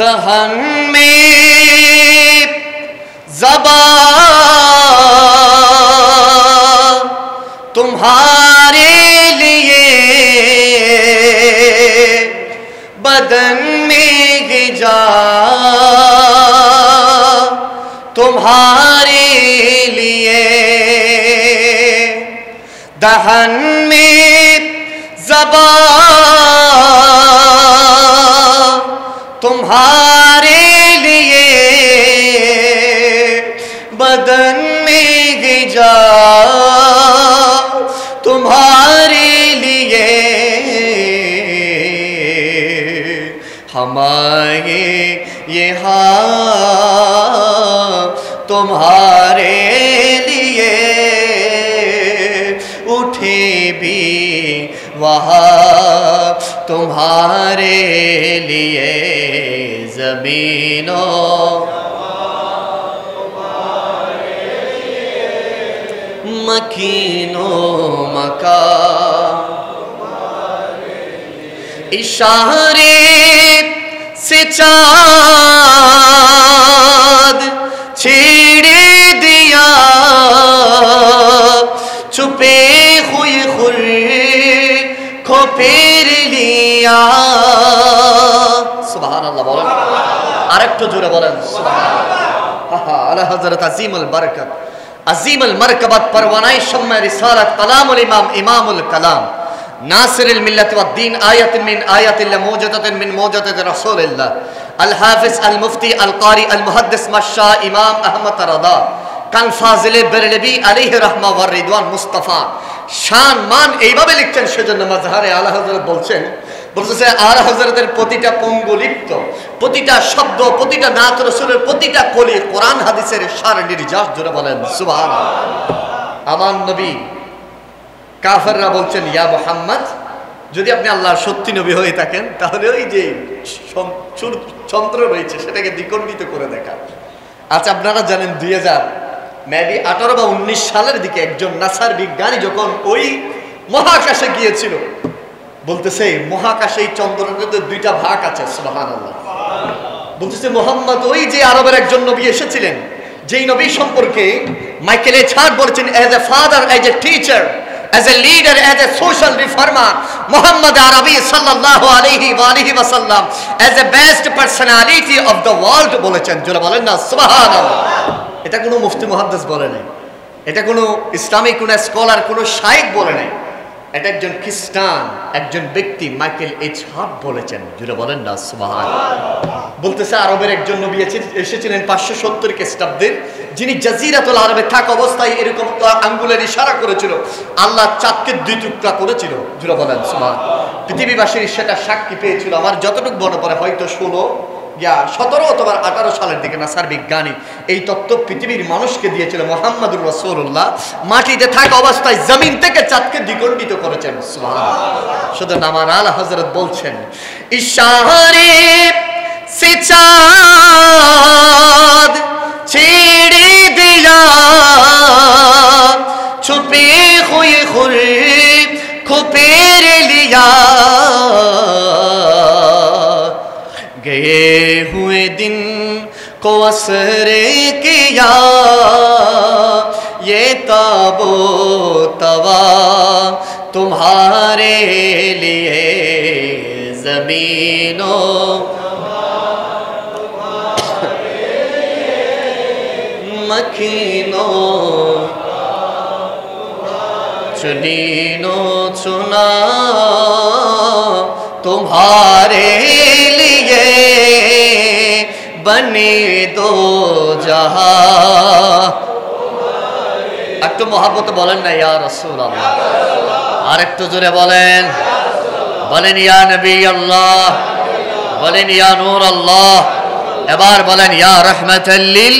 दहन में ज़बान तुम्हारे लिए, बदन में गिजा तुम्हारे लिए। दहन में ज़बान तुम्हारे लिए, बदन में गिजा तुम्हारे लिए। हमारे ये हाथ तुम्हारे लिए, उठे भी वहाँ तुम्हारे लिए। ज़मीनों मकीनो मकान, इशारे से चाँद छेड़े दिया, छुपे हुए खुर को फेर लिया। सुभान अल्लाह बोलें, आरेकटू जोरे बोलें सुभान अल्लाह। आला हज़रत अज़ीमुल बरकत अज़ीमुल मरकबत परवानाए शम्मे रिसालत कलामुल इमाम इमामुल कलाम नासिरुल मिल्लत वद्दीन आयतन मिन आयतिल्लाह मौजूदतन मिन मौजूदति रसूलिल्लाह अल हाफिज अल मुफ्ती अल कारी अल मुहद्दिस मशा इमाम अहमद रदा কান ফাজিলে বেরলভী আলাইহি রাহমা ওয়া রিদওয়ান মুস্তাফা শান মান এইভাবে লিখছেন। সেজন্য মাযহারে আলা হযরত বলতেছে আলা হযরতের প্রতিটা পঙ্গুলিপ্ত, প্রতিটা শব্দ, প্রতিটা নাত রাসূলের প্রতিটা কলি কোরআন হাদিসের সার নির্যাস জোরে বলেন সুবহানাল্লাহ। আমার নবী কাফেররা বলছেন ইয়া মুহাম্মদ, যদি আপনি আল্লাহর সত্যি নবী হয়ে থাকেন তাহলে ওই যে চন্দ্র রয়েছে সেটাকে দ্বিখণ্ডিত করে দেখা। আচ্ছা আপনারা জানেন 2018 বা 19 সালের দিকে একজন নাসার বিজ্ঞানী যখন ওই মহাকাশে গিয়েছিল, বলতেছে মহাকাশে এই চন্দ্রের দুইটা ভাগ আছে সুবহানাল্লাহ। বলতেছে মুহাম্মদ ওই যে আরবের একজন নবী এসেছিলেন, যেই নবী সম্পর্কে মাইকেল এইচ হার্ট বলেছেন as a father, as a teacher, as a leader, as a social reformer, Muhammad Arabi sallallahu alayhi wa alihi wa sallam, as the best personality of the world বলেছেন। জোরে বলেন না সুবহানাল্লাহ। এটা কোনো মুফতি মুহাদ্দিস বলে নাই, এটা কোনো ইসলামিক কোনো স্কলার, কোনো শাইখ বলে নাই, এটা একজন খ্রিস্টান একজন ব্যক্তি মাইকেল এইচ হার্ট বলেছেন। জোরে বলেন না সুবহানাল্লাহ। বলতেছে আরবের একজন নবী এসেছিলেন 570 খ্রিস্টাব্দের, যিনি জাজিরাতুল আরবে থাকা অবস্থায় এরকম আঙ্গুলের ইশারা করেছিল, আল্লাহ চাঁদকে 2 টুকরা করেছিল। জোরে বলেন সুবহানাল্লাহ। পৃথিবীবাসীর সেটা সাক্ষী পেয়েছিল। আমার যতটুকু মনে পড়ে হয়তো 17 অথবা 18 সালের দিকে নাসার বিজ্ঞানী এই তত্ত্ব পৃথিবীর মানুষকে দিয়েছিল। মুহাম্মদুর রাসূলুল্লাহ মাটিতে থাকা অবস্থায় জমিন থেকে চাঁদকে দ্বিখণ্ডিত করেছেন সুবহানাল্লাহ। শুধু আমার আলা হযরত বলছেন ইশারে से चाँद छेड़े दिया, छुपे हुए खुर को फेर लिया। गए हुए दिन को असरे किया, ये ताबो तवा तुम्हारे लिए। ज़मीनों मकीनो चुनीनो चुना तुम्हारे लिए, बने दो जहां। একটু মহব্বত বলেন না ইয়া রাসূলুল্লাহ, আর একটু জোরে বলেন, বলেন ইয়া নবী আল্লাহ, বলেন ইয়া নূর আল্লাহ, এবার বলেন ইয়া রাহমাতাল লিল,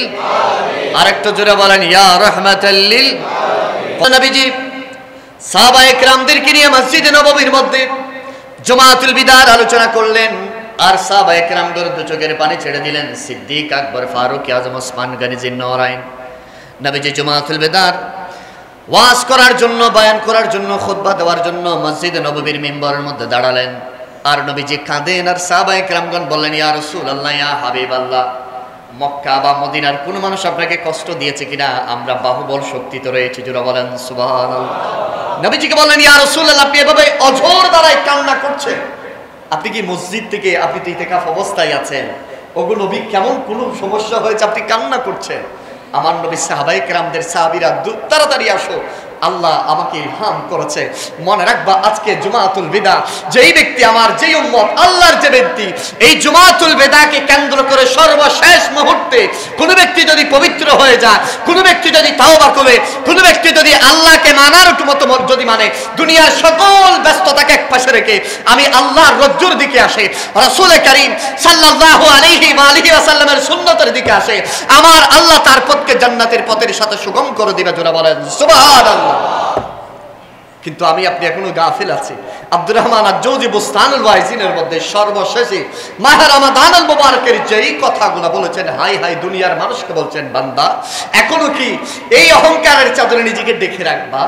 আরেকটু জোরে বলেন ইয়া রাহমাতাল লিল আলামিন। নবীজি সাহাবায়ে কেরামদেরকে নিয়ে মসজিদে নববীর মধ্যে জুমাতুল বিদার আলোচনা করলেন, আর সাহাবায়ে কেরামদের দু চোখের পানি ছেড়ে দিলেন। সিদ্দিক আকবর, ফারুক আযম, ওসমান গনি, জিন্নাওরাইন। নবীজি জুমাতুল বিদার ওয়াজ করার জন্য, বয়ান করার জন্য, খুতবা দেওয়ার জন্য মসজিদে নববীর মিম্বরের মধ্যে দাঁড়ালেন। আর নবীজি কাঁদেন আর সাহাবায়ে কেরামগণ বললেন, ইয়া রাসূলুল্লাহ, ইয়া হাবিবাল্লাহ, মক্কা বা মদিনার কোন মানুষ আপনাকে কষ্ট দিয়েছে কিনা? আমরা বাহুবল শক্তিতে রয়েছে, জোরে বলেন সুবহানাল্লাহ। নবীজিকে বললেন, ইয়া রাসূলুল্লাহ, আপনি এভাবে অঝোর দ্বারাই কান্না করছেন, আপনি কি মসজিদ থেকে, আপনি তো ইতিকাফ অবস্থায় আছেন, ওগো নবী, কেমন কোন সমস্যা হয়েছে আপনি কান্না করছেন? আমার নবী সাহাবায়ে কেরামদের, সাহাবীরা, তাড়াতাড়ি আসো, আল্লাহ আমাকে ইলহাম করেছে, মনে রাখবা আজকে জুমাতুল বিদা, যেই ব্যক্তি আমার, যেই উম্মত, আল্লাহর যে ব্যক্তি এই জুমাতুল বিদাকে কেন্দ্র করে সর্বশেষ মুহূর্তে কোন ব্যক্তি যদি পবিত্র হয়ে যায়, কোন ব্যক্তি যদি তাওবা করে, কোন ব্যক্তি যদি আল্লাহকে মানার মতো যদি মানে, দুনিয়ার সকল ব্যস্ততাকে এক পাশে রেখে আমি আল্লাহর রজ্জুর দিকে আসে, রাসূল করিম সাল্লাল্লাহু আলাইহি ওয়া আলিহি ওয়াসাল্লামের সুন্নতের দিকে আসে, আমার আল্লাহ তার পথকে জান্নাতের পথের সাথে সুগম করে দিবে, জোরে বলেন সুবহানাল্লাহ। কিন্তু আমি আপনি এখনো গাফিল আছি। আব্দুর রহমান আজ-জৌজি বুস্তানুল ওয়াইজিনের মধ্যে সর্বশেষে মাহে রমাদানুল মুবারকের যেই কথাগুলো বলেছেন, হাই হাই দুনিয়ার মানুষকে বলছেন, বান্দা এখনো কি এই অহংকারের চাদরে নিজেকে ডেকে রাখবা?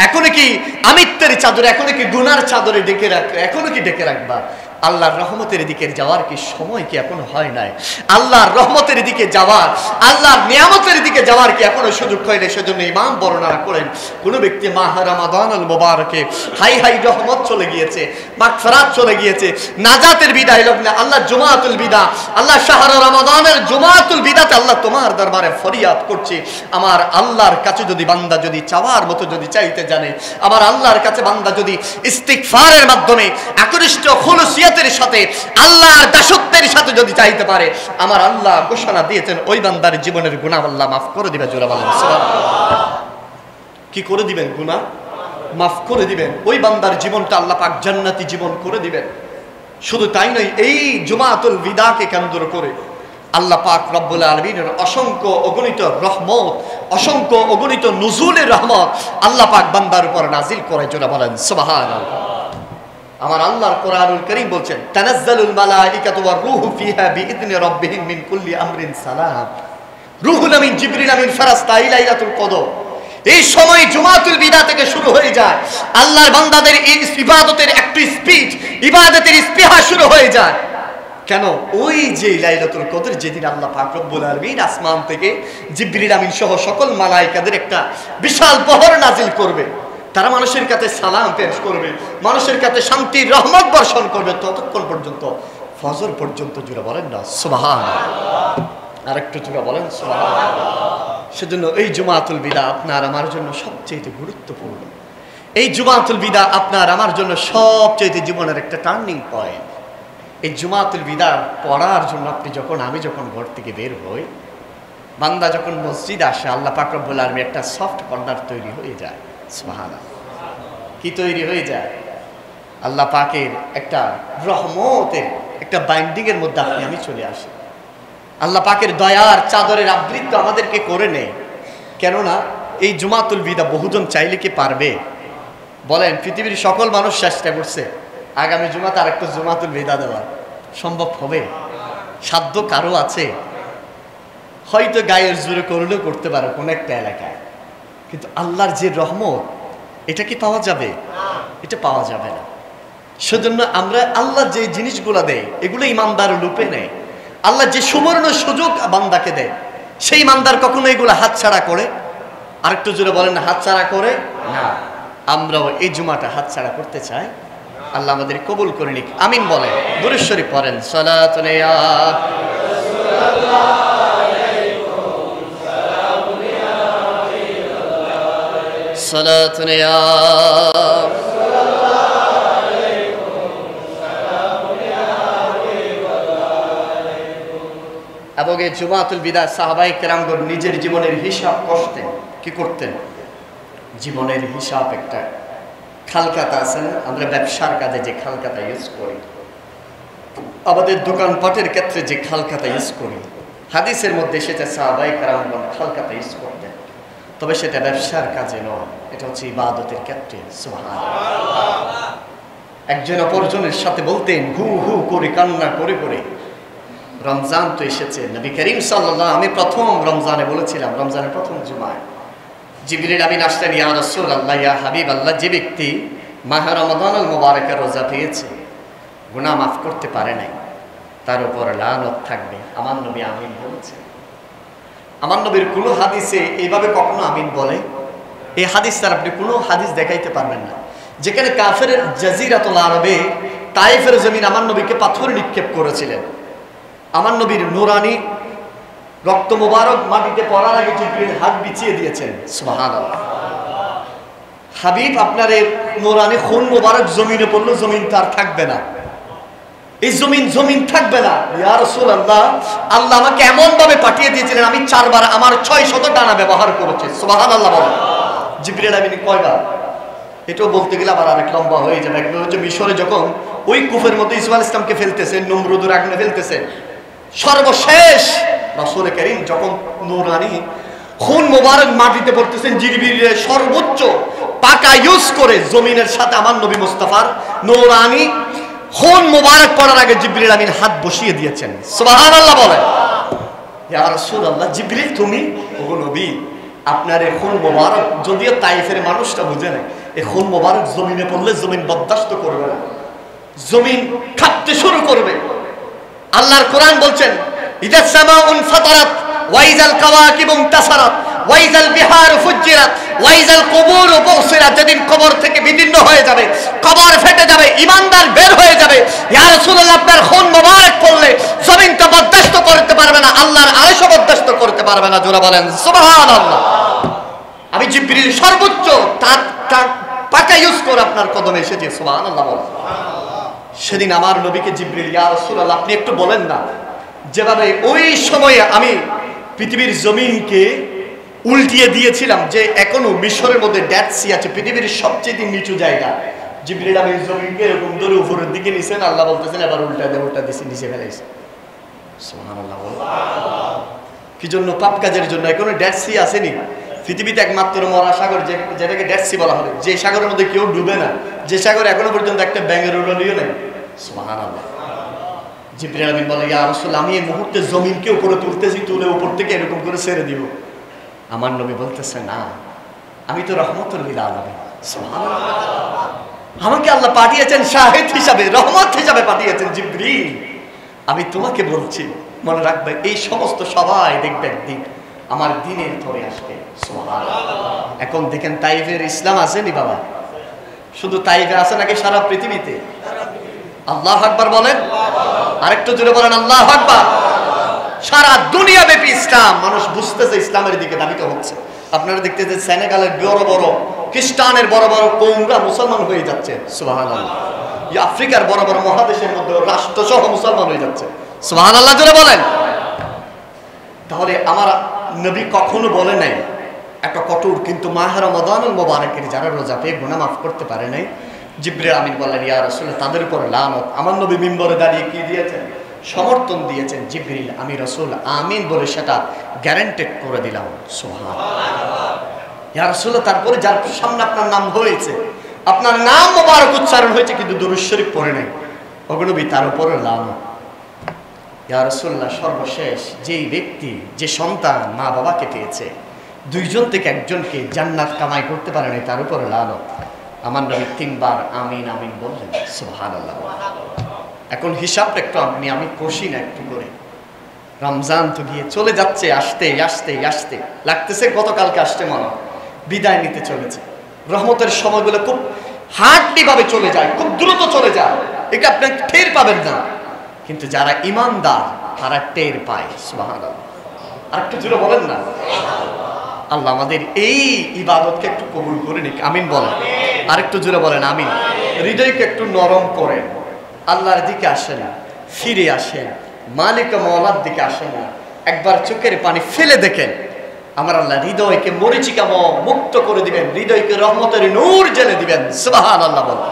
এখনো কি আমিত্বের চাদরে, এখনো কি গুনার চাদরে ডেকে রাখবা? এখনো কি ডেকে রাখবা? আল্লাহর রহমতের দিকে যাওয়ার কি সময় কি এখনো হয় নাই? আল্লাহর রহমতের দিকে যাওয়ার, আল্লাহর নিয়ামতের দিকে যাওয়ার কি এখনো সুযোগ হয় নাই? সেজন্য ইমাম বর্ণনা করেন, কোন ব্যক্তি মাহে রমাদানুল মুবারকে হাই হাই রহমত চলে গিয়েছে, মাগফিরাত চলে গিয়েছে, নাজাতের বিদায় লগ্নে, আল্লাহ জুমাতুল বিদা, আল্লাহ শাহর রমাদানের জুমাতুল বিদাতে আল্লাহ তোমার দরবারে ফরিয়াদ করছে, আমার আল্লাহর কাছে যদি বান্দা যদি চাওয়ার মতো যদি চাইতে জানে, আমার আল্লাহর কাছে বান্দা যদি ইস্তিগফারের মাধ্যমে একনিষ্ঠ খুলুসিয়তের সাথে, আল্লাহর দাসত্বের সাথে যদি চাইতে পারে, আমার আল্লাহ ঘোষণা দিয়েছেন ওই বান্দার জীবনের গুনাহ আল্লাহ মাফ করে দিবেন, জোরে বলেন সুবহানাল্লাহ। কি করে দিবেন? গুনাহ মাফ করে দিবেন, ওই বান্দার জীবনটা আল্লাহ পাক জান্নাতি জীবন করে দিবেন। শুধু তাই নয়, এই জুমাতুল বিদাকে কেন্দ্র করে আল্লাহ পাক রব্বুল আলামিনের অসংখ্য অগণিত রহমত, অসংখ্য অগণিত নুজুলের রহমত আল্লাহ পাক বান্দার উপর নাজিল করে, জোরে বলেন সুবহানাল্লাহ। আমার আল্লাহর কোরআনুল কারীম বলছেন, তানাজ্জালুল মালাইকাতু ওয়ার রূহু ফিহা বিইذনি রাব্বিহিম মিন কুল্লি আমরিন সালাম। রূহুল আমিন জিবরিল আমিন ফারাস্তা লাইলাতুল কদর। এই সময় জুমাতুল বিদা থেকে শুরু হয়ে যায়, আল্লাহর বান্দাদের এই ইবাদতের একটু স্পিড, ইবাদতের স্পৃহা শুরু হয়ে যায়। কেন? ওই যে লাইলাতুল কদর, যেদিন আল্লাহ পাক রব্বুল আলামিন আসমান থেকে জিবরিল আমিন সহ সকল মালাইকাদের একটা বিশাল বহর নাজিল করবে, তারা মানুষের কাছে সালাম পেশ করবে, মানুষের কাছে শান্তির রহমত বর্ষণ করবে, ততক্ষণ পর্যন্ত ফজর পর্যন্ত, জুড়ে বলেন না সুবহানাল্লাহ। আরেকটু জুড়ে বলেন সুবহানাল্লাহ। সেজন্য এই জুমাতুল বিদা আপনার আমার জন্য সবচেয়ে গুরুত্বপূর্ণ। এই জুমাতুল বিদা আপনার আমার জন্য সবচেয়ে জীবনের একটা টার্নিং পয়েন্ট। এই জুমাতুল বিদা পড়ার জন্য আপনি যখন, আমি যখন ঘর থেকে বের হই, বান্দা যখন মসজিদ আসে, আল্লাহ পাক রব্বুল আলামিন একটা সফট কর্নার তৈরি হয়ে যায়। সুবহানাল্লাহ। কি তৈরি হয়ে যায়? আল্লাহ পাকের একটা রহমতের একটা বাইন্ডিং এর মধ্যে আপনি আমি চলে আসি। আল্লাহ পাকের দয়ার চাদরের আবৃত্ত আমাদেরকে করে নেয়। কেননা এই জুমাতুল বিদা বহুজন চাইলে কি পারবে? বলেন, পৃথিবীর সকল মানুষ চেষ্টা করছে আগামী জুমাতে আরেকটা জুমাতুল বিদা দেওয়ার, সম্ভব হবে? সাধ্য কারো আছে? হয়তো গায়ের জোরে করলেও করতে পারো কোনো একটা এলাকায়, কিন্তু আল্লাহর যে রহমত, এটা কি পাওয়া যাবে? এটা পাওয়া যাবে না। সেজন্য আমরা আল্লাহ যে জিনিসগুলো দেয়, এগুলো ইমানদার লুপে নেয়। আল্লাহ যে সুবর্ণ সুযোগ বান্দাকে দেয়, সেই ইমানদার কখনো এগুলো হাতছাড়া করে? আরেকটু জোরে বলেন, হাতছাড়া করে না। আমরাও এই জুমাটা হাতছাড়া করতে চাই। আল্লাহ আমাদের কবুল করে নিক, আমিন বলেন। দুরূদ শরীফ পড়েন, সালাতুন ইয়া সালাতুন ইয়া এবং এই জুমাতুল বিদা সাহাবায়ে কেরামগণ নিজের জীবনের হিসাব করতেন। কি করতেন? জীবনের হিসাব একটা খালখাতা আছে না, আমরা ব্যবসার কাজে যে খালখাতা ইউজ করি, আমাদের দোকানপাটের ক্ষেত্রে যে খালখাতা ইউজ করি, হাদিসের মধ্যে সেটা সাহাবায়ে কেরামগণ খালখাতা ইউজ করতেন। তবে সেটা ব্যবসার কাজে নয়, এটা হচ্ছে ইবাদতের ক্ষেত্রে। সুবহানাল্লাহ। একজন অপরজনের সাথে বলতেন হু হু করে, কান্না করে করে। রমজান তো এসেছে, নবী করিম সাল্লাল্লাহু, আমি প্রথম রমজানে বলেছিলাম, রমজানের প্রথম জুমায় জিবরিল আমিন আসলেন, ইয়া রাসূলুল্লাহ, ইয়া হাবিবাল্লাহ, যে ব্যক্তি মাহে রমাদানুল মুবারকের রোজা পেয়েছে, গুনাহ মাফ করতে পারে নাই, তার উপর লানত থাকবে। আমার নবী আমিন বলছে। আমার নবীর কোনো হাদিসে এইভাবে কখনো আমিন বলে, এই হাদিস তার আপনি কোনো হাদিস দেখাইতে পারবেন না যেখানে কাফের জাজিরাতুল আরবে তাইফের জমিন আমার নবীকে পাথর নিক্ষেপ করেছিলেন। আমার নবীর নুরানি রক্ত মোবারক মাটিতে পড়ার আগে জিবরিল হাত বিছিয়ে দিয়েছেন। সুবহানাল্লাহ। হাবিব আপনার এই নুরানি খুন মোবারক জমিনে পড়লো, জমিন তার থাকবে না, এই জমিন থাকবে না। ইয়া রাসূলুল্লাহ, আল্লাহ আমাকে এমন ভাবে পাঠিয়ে দিয়েছিলেন, আমি 4 বার আমার 600 ডানা ব্যবহার করেছি। সুবহানাল্লাহ বলেন। জিবরিল আমিন কয়বার? এটাও বলতে গেলে আবার অনেক লম্বা হয়ে যাবে। একবার হচ্ছে মিশরে যখন ওই কুফের মধ্যে ঈসা আলাইহিস সালামকে ফেলতেছে, নমরুদের আগুনে ফেলতেছে, সর্বশেষ রাসূল করিম যখন নুরানি খুন মোবারক মাটিতে পড়তেছেন, জিবরিলের সর্বোচ্চ পাকা ইউজ করে জমিনের সাথে আমার নবী মুস্তাফার নুরানি খুন মোবারক পড়ার আগে জিবরিল আমিন হাত বসিয়ে দিয়েছেন। সুবহানাল্লাহ বলেন। ইয়া রাসূলুল্লাহ, জিবরিল তুমি? ওগো নবী, আপনার এই খুন মোবারক, যদিও তাইফের মানুষটা বুঝে না, এই খুন মোবারক জমিনে পড়লে জমিন বরদাস্ত করবে না, জমিন কাঁপতে শুরু করবে। আল্লাহর কোরআন বলছেন, ইদা সামাউন ফাতারাত ওয়া ইযাল কাওয়াকিবু ইনতাসারাত ওয়া ইযাল বিহারু ফুজ্জিরাত ওয়া ইযাল কুবুরু বুসিরাত। যেদিন কবর থেকে বিদীর্ণ হয়ে যাবে, কবর ফেটে যাবে, ঈমানদার বের হয়ে যাবে, ইয়া রাসূলুল্লাহ আপনার খুন মোবারক পড়লে জমিনটা বরদাস্ত করতে পারবে না, আল্লাহর আরশও বরদাস্ত করতে পারবে না। জোরে বলেন সুবহানাল্লাহ। আমি জিবরিল সর্বোচ্চ তার পাকা ইউজ করে আপনার কদমে এসেছি। সুবহানাল্লাহ বলেন। সেদিন আমার নবীকে জিবরিল, ইয়া রাসূলুল্লাহ আপনি একটু বলেন না, যেভাবে ওই সময়ে আমি পৃথিবীর জমিনকে উল্টিয়ে দিয়েছিলাম, যে এখনো মিশরের মধ্যে ডেড সি আছে, পৃথিবীর সবচেয়ে নিচু জায়গা, জিবরিল আমি জমিনকে এরকম ধরে উপরের দিকে নিছেন, আল্লাহ বলতেছেন এবার উল্টা দিছি, নিচে ফেলাইছে। সুবহানাল্লাহ। কি জন্য? পাপ কাজের জন্য। এখনো ডেড সি আসেনি। পৃথিবীতে একমাত্র মরা সাগর যেটাকে ডেড সি বলা হবে, যে সাগরের মধ্যে কেউ ডুবে না, যে সাগর এখনো পর্যন্ত একটা ব্যাঙের উড়ালিও নেই। সুবহানাল্লাহ। জিবরিল আমিন বলে, ইয়া রাসূলুল্লাহ আমি এই মুহূর্তে জমিনকে উপরে তুলতেছি, তুলে উপর থেকে এরকম করে ছেড়ে দিব। আমার নবী বলতেছে, না, আমি তো রহমতুল লিল আলামিন। সুবহানাল্লাহ। আমাকে আল্লাহ পাঠিয়েছেন শাহিদ হিসাবে, রহমত হিসাবে পাঠিয়েছেন। জিবরিল আমি তোমাকে বলছি, মনে রাখবে এই সমস্ত সবাই দেখবে একদিন আমার দিনের ধরে আসবে। সুবহানাল্লাহ। এখন দেখেন তাইফের ইসলাম আসেনি বাবা, শুধু তাইফে আছে নাকি সারা পৃথিবীতে? আল্লাহু আকবার বলেন, আরেকটু জোরে বলেন আল্লাহু আকবার। সারা দুনিয়া ব্যাপী ইসলাম, মানুষ বুঝতেছে, ইসলামের দিকে ধাবিত হচ্ছে। আপনারা দেখতেছেন সেনেগালের বড় বড় খ্রিস্টানের বড় বড় কওমরা মুসলমান হয়ে যাচ্ছে। সুবহানাল্লাহ। আফ্রিকার বড় বড় মহাদেশের মধ্যে রাষ্ট্রসহ মুসলমান হয়ে যাচ্ছে। সুবহানাল্লাহ জোরে বলেন। তাহলে আমার নবী কখনো বলে নাই একটা কঠোর, কিন্তু মাহে রমাদানুল মুবারকের যারা রোজা পেয়ে গুনাহ মাফ করতে পারে নাই, জিবরিল আমিন বললেন, ইয়া রাসূলুল্লাহ তাদের উপর লানত। আমার নবী মিম্বরে দাঁড়িয়ে কি দিয়েছেন? সমর্থন দিয়েছেন। জিবরিল আমি রাসূল আমিন বলে সেটা গ্যারান্টেড করে দিলাম। সুবহানাল্লাহ। ইয়া রাসূলুল্লাহ তারপরে যার সামনে আপনার নাম হয়েছে, আপনার নাম মোবারক উচ্চারণ হয়েছে, কিন্তু দুরূদ শরীফ পড়ে নাই, ওগো নবী তার উপরে লানত। ইয়া রাসূলুল্লাহ সর্বশেষ যেই ব্যক্তি, যে সন্তান মা বাবাকে পেয়েছে, 2 জন থেকে একজনকে জান্নাত কামাই করতে পারে নাই, তার উপরে লানত। আমার নবী 3 বার আমিন আমিন বললেন। সুবহানাল্লাহ। এখন হিসাবটা একটু আমি কষি না একটু করে। রমজান তো গিয়ে চলে যাচ্ছে, আসতে আসতে আসতে লাগতেছে গতকালকে আসতে মনে বিদায় নিতে চলেছে। রহমতের সময়গুলো খুব হার্ডলি ভাবে চলে যায়, খুব দ্রুত চলে যায়, এটা আপনি টের পাবেন না, কিন্তু যারা ইমানদার তারা টের পায়। সুবহানাল্লাহ। আর একটু জোরে বলেন না। আল্লাহ আমাদের এই ইবাদতকে একটু কবুল করে নিক। আমিন বলেন। আর একটু জোরে বলেন আমিন। হৃদয়কে একটু নরম করেন, আল্লাহর দিকে আসেন, ফিরে আসেন, মালিক মওলার দিকে আসেন, একবার চোখের পানি ফেলে দেখেন, আমার আল্লাহ হৃদয়কে মরিচিকা মুক্ত করে দিবেন, হৃদয়কে রহমতের নূর জ্বেলে দিবেন। সুবহানাল্লাহ বলেন।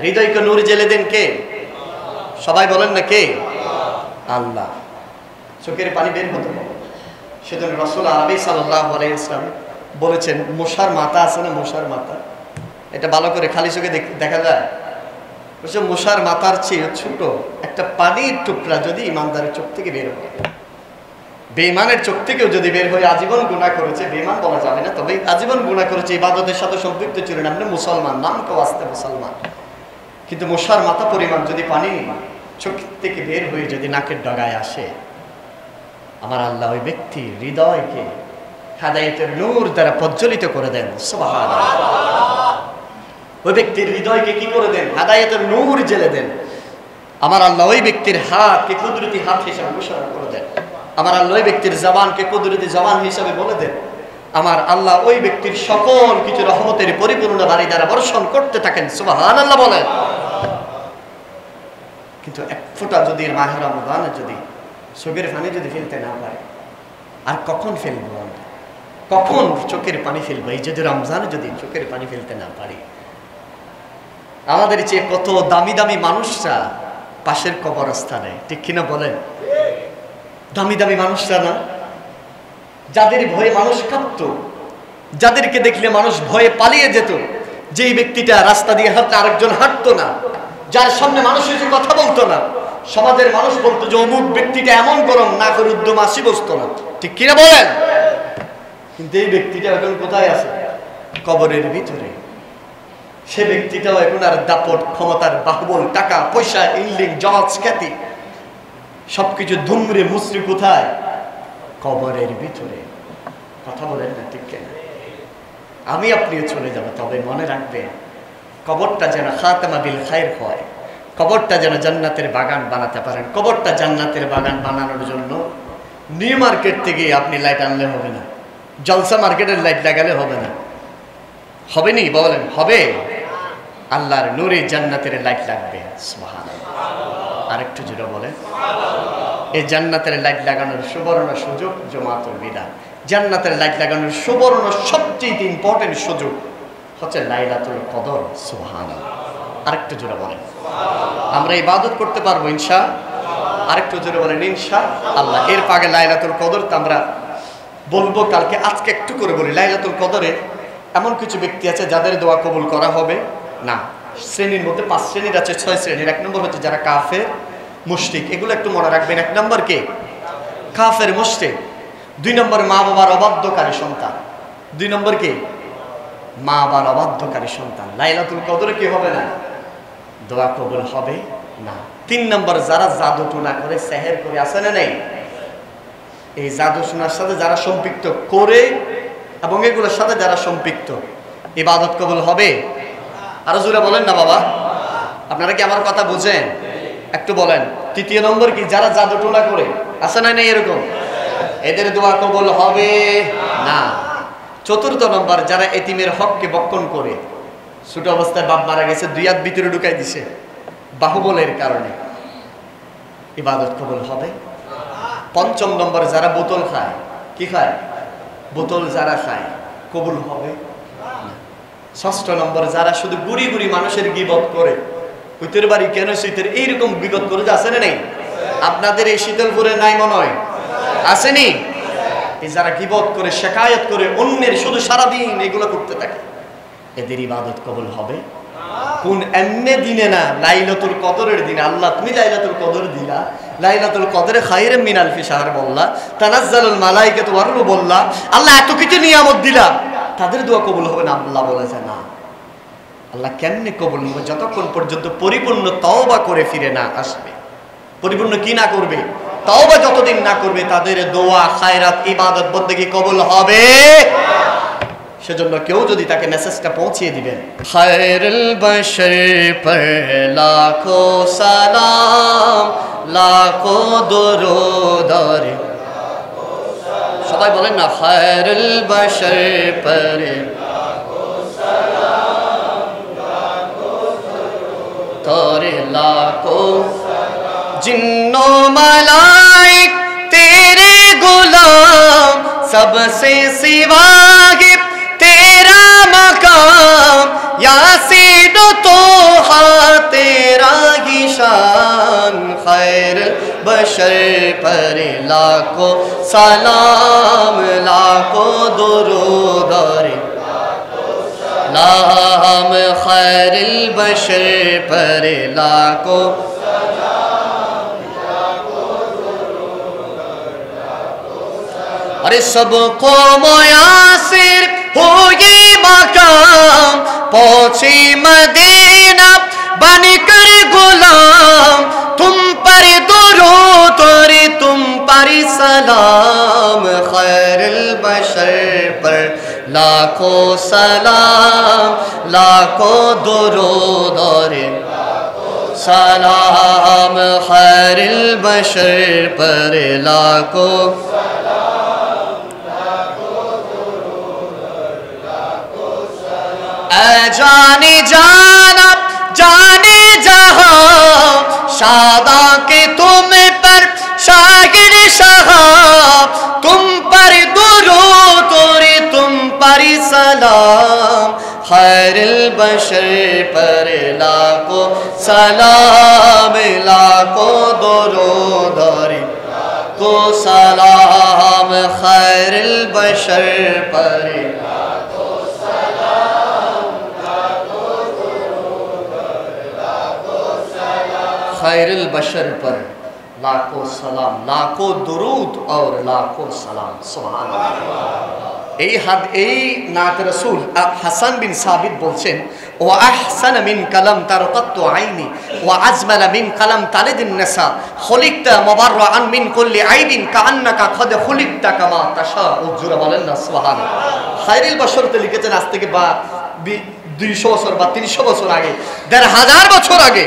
হৃদয়কে নূর জ্বেলে দেন কে? সবাই বলেন না কে? আল্লাহ। চোখের পানি বের হতে হবে। সেজন্য রাসূল আরবি সাল্লাল্লাহু আলাইহি ওয়াসাল্লাম বলেছেন, মশার মাথা আছে না, মশার মাথা, এটা ভালো করে খালি চোখে দেখা যায়। বলছে মশার মাথার চেয়ে ছোট একটা পানির টুকরা যদি ইমানদারের চোখ থেকে বের হয়, বেঈমানের চোখ থেকেও যদি বের হয়ে আজীবন গুনাহ করেছে, বেঈমান বলা যাবে না, তবে আজীবন গুনাহ করেছে, ইবাদতের সাথে সম্পৃক্ত ছিল না, আপনি মুসলমান, নাম কেউ আসতে মুসলমান, কিন্তু মশার মাথা পরিমাণ যদি পানি চোখ থেকে বের হয়ে যদি নাকের ডগায় আসে, আমার আল্লাহ ওই ব্যক্তির হৃদয়কে হেদায়েতের নূর দ্বারা প্রজ্বলিত করে দেন। সুবহানাল্লাহ। ওই ব্যক্তির হৃদয়কে কি করে দেন? হেদায়েতের নূর জ্বেলে দেন। আমার আল্লাহ ওই ব্যক্তির হাতকে কুদরতি হাত হিসাবে ঘোষণা করে দেন। আমার আল্লাহ ওই ব্যক্তির জবানকে কুদরতি জবান হিসাবে বলে দেন। আমার আল্লাহ ওই ব্যক্তির সকল কিছু রহমতের পরিপূর্ণ বাড়ি দ্বারা বর্ষণ করতে থাকেন। সুবহানাল্লাহ বলেন। কিন্তু এক ফোঁটা যদি মাহে রমজানে যদি চোখের পানি যদি ফেলতে না পারে, আর কখন ফেলবো আমরা? কখন চোখের পানি ফেলবো? এই যদি রমজানে যদি চোখের পানি ফেলতে না পারি, আমাদের চেয়ে কত দামি দামি মানুষরা পাশের কবরস্থানে, ঠিক কিনা বলেন? দামি দামি মানুষরা না, যাদের ভয়ে মানুষ কাঁপত, যাদেরকে দেখলে মানুষ ভয়ে পালিয়ে যেত, যেই ব্যক্তিটা রাস্তা দিয়ে হাঁটলে আরেকজন হাঁটতো না, যার সামনে মানুষ এসে কথা বলতো না, সমাজের মানুষ বলতো যে অমুক ব্যক্তিটা এমন গরম, না করে উদ্যম আসি বসতো না, ঠিক কিনা বলেন? কিন্তু এই ব্যক্তিটা এখন কোথায় আছে? কবরের ভিতরে। সে ব্যক্তিটাও এখন আর দাপট, ক্ষমতার বাহুবল, টাকা পয়সা, ইল্ডিং, জজ, খ্যাতি সবকিছু ধুমরে মুসরি কোথায়? কবরের ভিতরে। কথা বলেন না, ঠিক কেন? আমি আপনিও চলে যাব, তবে মনে রাখবেন কবরটা যেন খাতেমা বিল খায়র হয়, কবরটা যেন জান্নাতের বাগান বানাতে পারেন। কবরটা জান্নাতের বাগান বানানোর জন্য নিউ মার্কেট থেকে আপনি লাইট আনলে হবে না, জলসা মার্কেটের লাইট লাগালে হবে না। হবে নি? বলেন হবে। আল্লাহর নূরে জান্নাতের লাইট লাগবে। সুবহানাল্লাহ। আরেকটু জোরে বলেন। এই জান্নাতের লাইট লাগানোর সুবর্ণ সুযোগ জমাতুল বিদা। জান্নাতের লাইট লাগানোর সুবর্ণ সবচেয়ে ইম্পর্টেন্ট সুযোগ হচ্ছে লাইলাতুল কদর। সুবহানাল্লাহ। আরেকটু জোরে বলেন। আমরা ইবাদত করতে পারবো ইনশাআল্লাহ। আরেকটু জোরে বলেন ইনশাআল্লাহ। এর আগে লাইলাতুল কদর তো আমরা বলবো কালকে, আজকে একটু করে বলি। লাইলাতুল কদরে এমন কিছু ব্যক্তি আছে যাদের দোয়া কবুল করা হবে না। শ্রেণীর মধ্যে 5 শ্রেণীর আছে, 6 শ্রেণীর। 1 নম্বর হচ্ছে যারা কাফের মুশরিক, এগুলো একটু মনে রাখবেন। 1 নম্বর কে? কাফের মুশরিক। 2 নম্বর মা বাবার অবাধ্যকারী সন্তান। 2 নম্বর কে? মা বাবার অবাধ্যকারী সন্তান। লাইলাতুল কদরে কি হবে না? দোয়া কবুল হবে না। 3 নম্বর যারা জাদু টুনা করে, সেহের করে, আছে না নেই? এই জাদু শোনার সাথে যারা সম্পৃক্ত করে এবং এগুলোর সাথে যারা সম্পৃক্ত, ইবাদত কবুল হবে? আরো জোরে বলেন না বাবা। আপনারা কি আমার কথা বুঝেন? একটু বলেন। 3 নম্বর কি? যারা জাদু টোনা করে, আছে না নেই এরকম? এদের দোয়া কবুল হবে না। 4 নম্বর যারা এতিমের হককে বক্ষণ করে, ছোট অবস্থায় বাপ মারা গেছে, 2 হাত ভিতরে ঢুকাই দিছে বাহুবলের কারণে, ইবাদত কবুল হবে। 5 নম্বর যারা বোতল খায়, কি খায়? বোতল যারা খায়, কবুল হবে না। 6 নম্বর যারা শুধু গুড়ি গুড়ি মানুষের গীবত করে, কুইতের বাড়ি কেন শীতের এইরকম গীবত করে, আছে না নেই? আপনাদের এই শীতলপুরে নাই মনে হয়? আসেনি? এই যারা গীবত করে, শেকায়ত করে, অন্যের শুধু সারাদিন এগুলো করতে থাকে, এদের ইবাদত কবুল হবে কোন এমনে দিনে না? লাইলাতুল কদরের দিনে। আল্লাহ তুমি লাইলাতুল কদর দিলা, লাইলাতুল কদরে খায়রুম মিন আলফি শাহর বললা, তানাজ্জালুল মালাইকাতু ওয়ার রূহ বললা, আল্লাহ এত কিছু নিয়ামত দিলা, তাদের দোয়া কবুল হবে না? আল্লাহ বলেছে না। আল্লাহ কেমনে কবুল হবে? যতক্ষণ পর্যন্ত পরিপূর্ণ তওবা করে ফিরে না আসবে। পরিপূর্ণ কি না করবে? তওবা যতদিন না করবে, তাদের দোয়া, খায়রাত, ইবাদত, বন্দেগী কবুল হবে। সেজন্য কেউ যদি তাকে মেসেজটা পৌঁছিয়ে দিবেন, খায়রুল বশর পর লাখো সালাম, লাখো দরুদ, সবাই বলেন না, খায়রুল বশর পর লাখো সালাম, লাখো দরুদ, তোরে লাখো জিন্নো মালাইক तेरे गुलाम, सबसे सिवा तेरा मकाम, यासीन तो हा तेरा ही शान, खैर बशर पर लाखो सलाम, लाखो दुरूद, लाम खैर बशर पर लाखो अरे सबको मुयासिर हो ये मकाम, पहुंचे मदीना बनकर गुलाम तुम पर दुरूद और तुम पर सलाम, खैरुल बशर पर लाखों सलाम, लाखों दुरूद और सलाम, खैरुल बशर पर लाखों जाने जाना जाने जहां शादा के तुम पर शागिर शाहा, तुम पर दुरूद और तुम पर सलाम, खैरुल बशर पर लाखों सलाम, लाखों दुरूद और को सलाम, खैरुल बशर पर खैरुल बशर पर लाखों सलाम, लाखों दुरूद और लाखों सलाम। सुभान अल्लाह। এই নাত রাসূল হাসান বিন সাবিত বলছেন, ওয়া আহসানা মিন কালাম তারকাতু আইনি ওয়া আজমালা মিন কালাম তালিদিন নিসা, খুলিকতা মুবাররাআন মিন কুল্লি আইবিন কাআন্নাকা কদ খুলিকতা কামা তাশা। জোরে বলেন না সুবহানাল্লাহ। খৈরুল বশরতে লিখেছেন আজ থেকে 200 বছর বা 300 বছর আগে, 1500 বছর আগে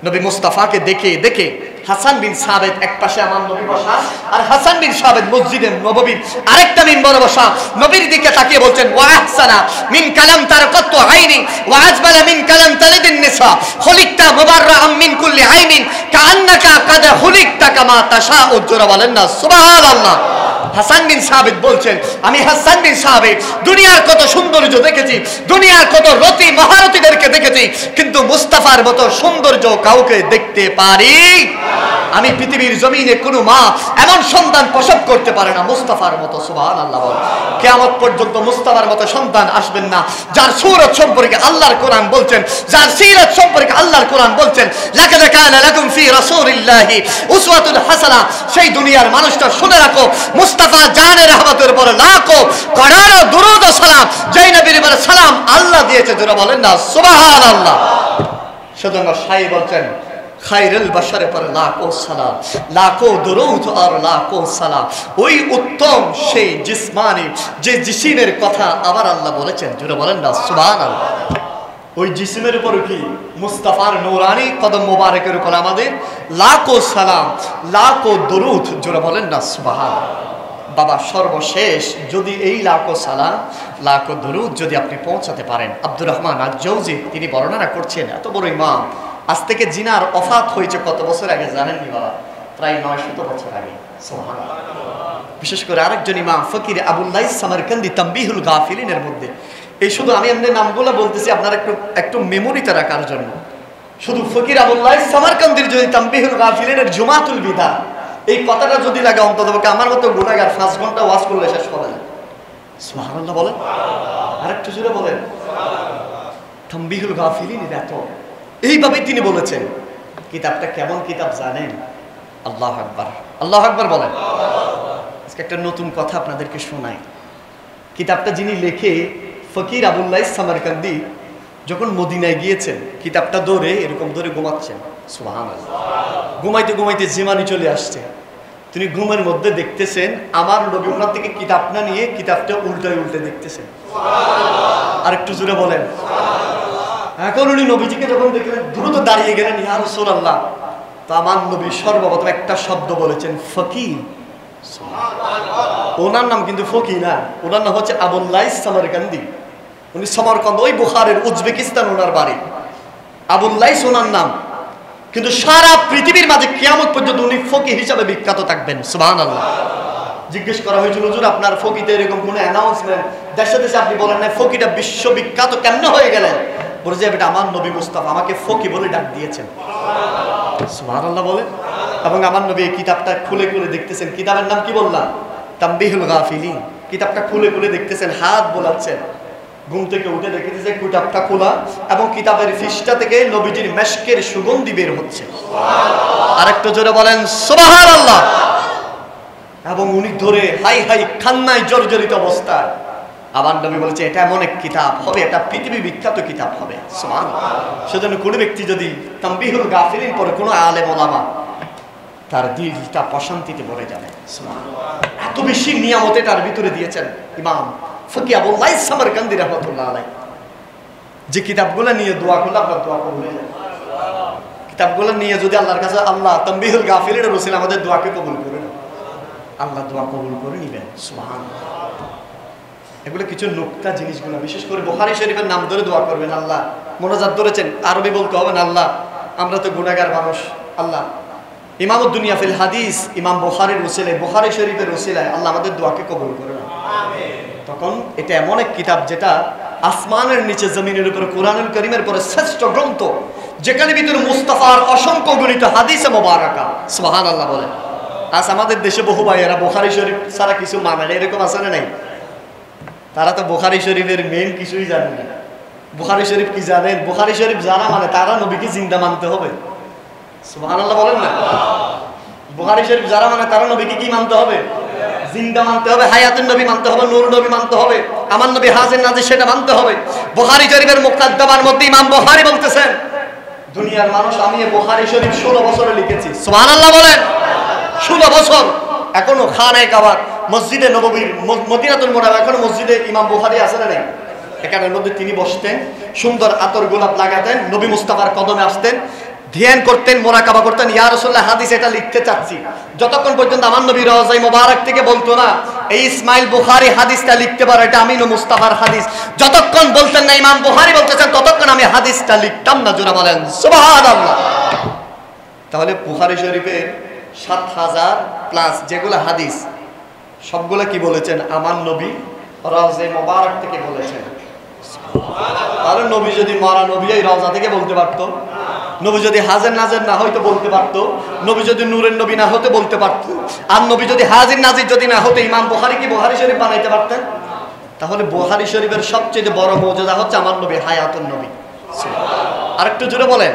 নবী মুস্তাফাকে দেখে দেখে হাসান বিন সাবিত এক পাশে আমার নবী বসা, আর হাসান বিন সাবিত মসজিদে নববীর আরেকটা মিম্বরে বসা, নবীর দিকে তাকিয়ে বলছেন, ওয়া আহসানা মিন কালাম তারকাতু আইনি ওয়া আজমালা মিন কালাম তালিদিন নিসা, খুলিকতা মুবাররাআন মিন কুল্লি আইনিন কাআন্নাকা কাদ খুলিকতা কামা তাশা। জোরে বলেন না সুবহানাল্লাহ। হাসান বিন সাবিত বলছেন, আমি হাসান বিন সাবিত দুনিয়ার কত সৌন্দর্য দেখেছি, দুনিয়ার কত রতি মহারথীদেরকে দেখেছি, কিন্তু মুস্তাফার মতো সৌন্দর্য কাউকে দেখতে পারি। আমি পৃথিবীর জমিনে কোনো মা এমন সন্তান প্রসব করতে পারে না মুস্তাফার মতো। সুবহানাল্লাহ বল। কিয়ামত পর্যন্ত মুস্তাফার মতো সন্তান আসবেন না, যার সূরত সম্পর্কে আল্লাহর কোরআন বলছেন, যার সিরাত সম্পর্কে আল্লাহর কোরআন বলছেন, লাকাদ কানা লাকুম ফি রাসূলিল্লাহি উসওয়াতুন হাসানা। সেই দুনিয়ার মানুষটা শুনে রাখো, মুস্তাফা জানের রহমতের উপর লাখো কড়ার দুরূদ ও সালাম, যেই নবীর উপর সালাম আল্লাহ দিয়েছে। জোরে বলেন না সুবহানাল্লাহ। সেজন্য শায়খ বলছেন, খৈরুল বশর पर लाखों सलाम, लाखों दुरूद और लाखों सलाम। ওই উত্তম সেই জিসমানি যে জিসিমের কথা আবার আল্লাহ বলেছেন। জোরে বলেন না সুবহানাল্লাহ। ওই জিসিমের উপর কি মুস্তাফার নূরানি কদম মোবারকের উপর আমাদের লাখো সালাম, লাখো দুরূদ। জোরে বলেন না সুবহানাল্লাহ। বাবা সর্বশেষ যদি এই লাখো সালাম, লাখো দুরূদ যদি আপনি পৌঁছাতে পারেন, আব্দুর রহমান আজ-জাওজি তিনি বর্ণনা করছেন, এত বড় ইমাম, আজ থেকে জিনার ওফাত হয়েছে কত বছর আগে জানেননি বাবা? প্রায় 900 বছর আগে। সুবহানাল্লাহ। বিশেষ করে আরেকজন ইমাম ফকির আবুল লাইস সামারকান্দি তানবীহুল গাফিলিনের মধ্যে, এই শুধু আমি এমনি নামগুলো বলতেছি আপনারা একটু মেমোরিতে রাখার জন্য। শুধু ফকির আবুল লাইস সামারকান্দির যদি তানবীহুল গাফিলিনের জুমাতুল বিদা এই কথাটা যদি লাগে, অন্ততপক্ষে আমার মতো গুনাহগার 5 ঘন্টা ওয়াজ করলে শেষ হবে না। সুবহানাল্লাহ বলেন, আরেকটু জোরে বলেন। তানবীহুল গাফিলিনের এত এইভাবে তিনি বলেছেন। কিতাবটা কেমন কিতাব জানেন? আল্লাহু আকবার, আল্লাহু আকবার বলেন। আজকে একটা নতুন কথা আপনাদেরকে শোনাই। কিতাবটা যিনি লেখে ফকির আবুল লাইস সামারকান্দি যখন মদিনায় গিয়েছেন, কিতাবটা ধরে এরকম ধরে ঘুমাচ্ছেন। সুবহানাল্লাহ। ঘুমাইতে ঘুমাইতে জিমানি চলে আসছে। তিনি ঘুমের মধ্যে দেখতেছেন আমার নবী ওনার থেকে কিতাব না নিয়ে কিতাবটা উল্টায় উল্টে দেখতেছেন। সুবহানাল্লাহ। আর একটু জোরে বলেন। এখন উনি নবীজিকে যখন দেখলেন দ্রুত দাঁড়িয়ে গেলেন, ইয়া রাসূলুল্লাহ। তো আমার নবী সর্বপ্রথম একটা শব্দ বলেছেন, ফকির। ওনার নাম কিন্তু ফকির না, ওনার নাম হচ্ছে আবুল লাইস সামারকান্দি। উনি সমরকন্দ, ওই বুখারের উজবেকিস্তান ওনার বাড়ি। আবুল লাইস ওনার নাম, কিন্তু সারা পৃথিবীর মাঝে কিয়ামত পর্যন্ত উনি ফকির হিসাবে বিখ্যাত থাকবেন। সুবহানাল্লাহ। জিজ্ঞেস করা হয়েছিল, হুজুর আপনার ফকিতে এরকম কোনো অ্যানাউন্সমেন্ট দেশে দেশে আপনি বলেন না, ফকিটা বিশ্ববিখ্যাত কেমনে হয়ে গেলেন? বলে যে বেটা আমার নবী মুস্তাফা আমাকে ফকি বলে ডাক দিয়েছেন। সুবহানাল্লাহ বলেন। এবং আমার নবী এই কিতাবটা খুলে খুলে দেখতেছেন। কিতাবের নাম কি বললাম? তানবীহুল গাফিলিন। কিতাবটা খুলে খুলে দেখতেছেন, হাত বোলাচ্ছেন। ঘুম থেকে উঠে দেখতেছে কিতাবটা খোলা এবং কিতাবের পৃষ্ঠা থেকে নবীজির মেশকের সুগন্ধি বের হচ্ছে। আরেকটু জোরে বলেন সুবহানাল্লাহ। এবং উনি ধরে হাই হাই কান্নায় জর্জরিত অবস্থায় আমার নবী বলেছে এটা এমন এক কিতাব হবে, এটা পৃথিবী বিখ্যাত কিতাব হবে। সুবহানাল্লাহ। সেজন্য কোনো ব্যক্তি যদি তানবীহুল গাফিলিন পড়ে, কোনো আলেম ওলামা, তার দিলটা প্রশান্তিতে ভরে যাবে। সুবহানাল্লাহ। এত বেশি নিয়ামত তার ভিতরে দিয়েছেন ইমাম ফকি আবুল্লাহ সামারকান্দি রাহমাতুল্লাহ আলাইহি। যে কিতাবগুলো নিয়ে দোয়া করলে আপনার দোয়া কবুল হয়ে যাবে। কিতাবগুলো নিয়ে যদি আল্লাহর কাছে আল্লাহ তানবীহুল গাফিলিনের রসিলা আমাদের দোয়াকে কবুল করবেন, আল্লাহ দোয়া কবুল করে নেবেন। সুবহানাল্লাহ। এগুলো কিছু নুকতা জিনিসগুলো, বিশেষ করে বুখারী শরীফের নাম ধরে দোয়া করবেন। আল্লাহ মোনাজাত ধরেছেন, আরবি বলতে হবে না, আল্লাহ আমরা তো গুনাহগার মানুষ, আল্লাহ ইমামুদ দুনিয়া ফিল হাদিস ইমাম বুখারীর ওসিলায়, বুখারী শরীফের ওসিলায় আল্লাহ আমাদের দোয়াকে কবুল করে নেন। তখন এটা এমন এক কিতাব যেটা আসমানের নিচে জমিনের উপরে কোরআনুল কারীমের পরে শ্রেষ্ঠ গ্রন্থ, যেখানে ভিতরে মুস্তাফার অসংখ্য গণিত হাদিসে মোবারকা। সুবহানাল্লাহ বলে। আজ আমাদের দেশে বহু ভাইয়েরা বুখারী শরীফ ছাড়া কিছু মানে না, এরকম আছে না নাই? তারা তো বুখারী শরীফের মেইন কিছুই জানে না। বুখারী শরীফ কি জানেন? বুখারী শরীফ জানা মানে তারা নবীকে জিন্দা মানতে হবে। সুবহানাল্লাহ বলেন না? বুখারী শরীফ যারা মানে তারা নবীকে কি মানতে হবে? জিন্দা মানতে হবে, হায়াতুন নবী মানতে হবে, নূর নবী মানতে হবে, আমার নবী হাজির নাজির সেটা মানতে হবে। বুখারী শরীফের মুকাদ্দমার মধ্যে ইমাম বুখারী বলতেছেন, দুনিয়ার মানুষ আমি এই বুখারী শরীফ 16 বছরে লিখেছি। সুবহানাল্লাহ বলেন। 16 বছর। এখনো খানায়ে কাবা, মসজিদে নববীর, মদিনাতুল মুনাওয়ারা, এখনো মসজিদে ইমাম বুখারী আছে না নাই? এখানের মধ্যে তিনি বসতেন, সুন্দর আতর গোলাপ লাগাতেন, নবী মুস্তাফার কদমে আসতেন, ধ্যান করতেন, মুরাকাবা করতেন। ইয়া রাসূলুল্লাহ হাদিস এটা লিখতে চাচ্ছি। যতক্ষণ পর্যন্ত আমার নবী রওজায়ে মুবারক থেকে বলতো না এই ইসমাইল বুখারী হাদিসটা লিখতে পারো, এটা আমিনু মুস্তাফার হাদিস, যতক্ষণ বলতেন না ইমাম বুখারী বলতেছেন, ততক্ষণ আমি হাদিসটা লিখতাম না। জোরে বলেন সুবহানাল্লাহ। তাহলে বুখারী শরীফের 7000 প্লাস যেগুলো হাদিস, সবগুলো কি বলেছেন? আমার নবী রওজায়ে মুবারক থেকে বলেছেন। তাহলে নবী যদি মরা নবী এই রওজা থেকে বলতে পারতো, নবী যদি হাজির নাজির না হইতো বলতে পারতো, নবী যদি নূরের নবী না হতে বলতে পারতো, আর নবী যদি হাজির নাজির যদি না হতো ইমাম বুখারী কি বুখারী শরীফ বানাইতে পারতেন? তাহলে বুখারী শরীফের সবচেয়ে বড় মুজিজা হচ্ছে আমার নবী হায়াতুন নবী। আরেকটু জোরে বলেন।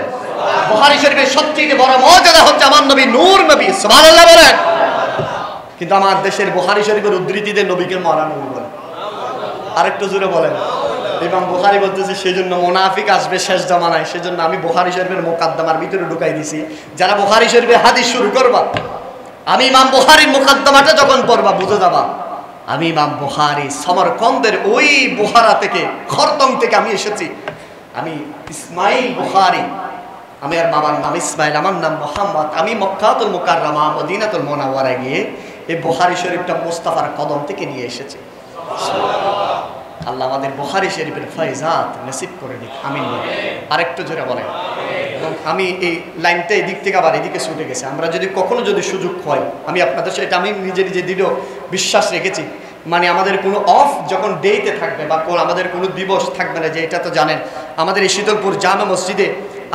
বুখারী শরীফের সবচেয়ে বড় মুজিজা হচ্ছে আমার নবী নূর নবী। সুবহানাল্লাহ বলেন। কিন্তু আমার দেশের বুখারী শরীফের উদ্ধৃতিতে নবীকে মরা নবী বলে। আরেকটু জোরে বলেন। ইমাম বুখারী বলতেছে সেজন্য মুনাফিক আসবে শেষ জামানায়, সেজন্য আমি বুখারী শরীফের মুকাদ্দমার ভিতরে ঢুকাই দিছি, যারা বুখারী শরীফের হাদিস শুরু করবা, আমি ইমাম বুখারীর মুকাদ্দমাটা যখন পড়বা বুঝে যাবা আমি ইমাম বুখারী সমরকন্দের ওই বুখারা থেকে, খরতম থেকে আমি এসেছি। আমি ইসমাইল বুখারী, আমি আর বাবার নাম ইসমাইল, আমার নাম মুহাম্মদ। আমি মক্কাতুল মুকাররমা মদিনাতুল মুনাওয়ারায় গিয়ে এই বুখারী শরীফটা মুস্তাফার কদম থেকে নিয়ে এসেছি। আল্লাহ আমাদের বুখারী শরীফের ফয়জাত নসিব করে দিক, আমিন। আরেকটু জোরে বলেন। এবং আমি এই লাইনটা এদিক থেকে আবার এদিকে ছুটে গেছে, আমরা যদি কখনো যদি সুযোগ হয়, আমি আপনাদের সাথে আমি নিজে নিজে দৃঢ় বিশ্বাস রেখেছি, মানে আমাদের কোনো অফ যখন ডেতে থাকবে বা আমাদের কোনো দিবস থাকবে না, যে এটা তো জানেন আমাদের এই শীতলপুর জামে মসজিদে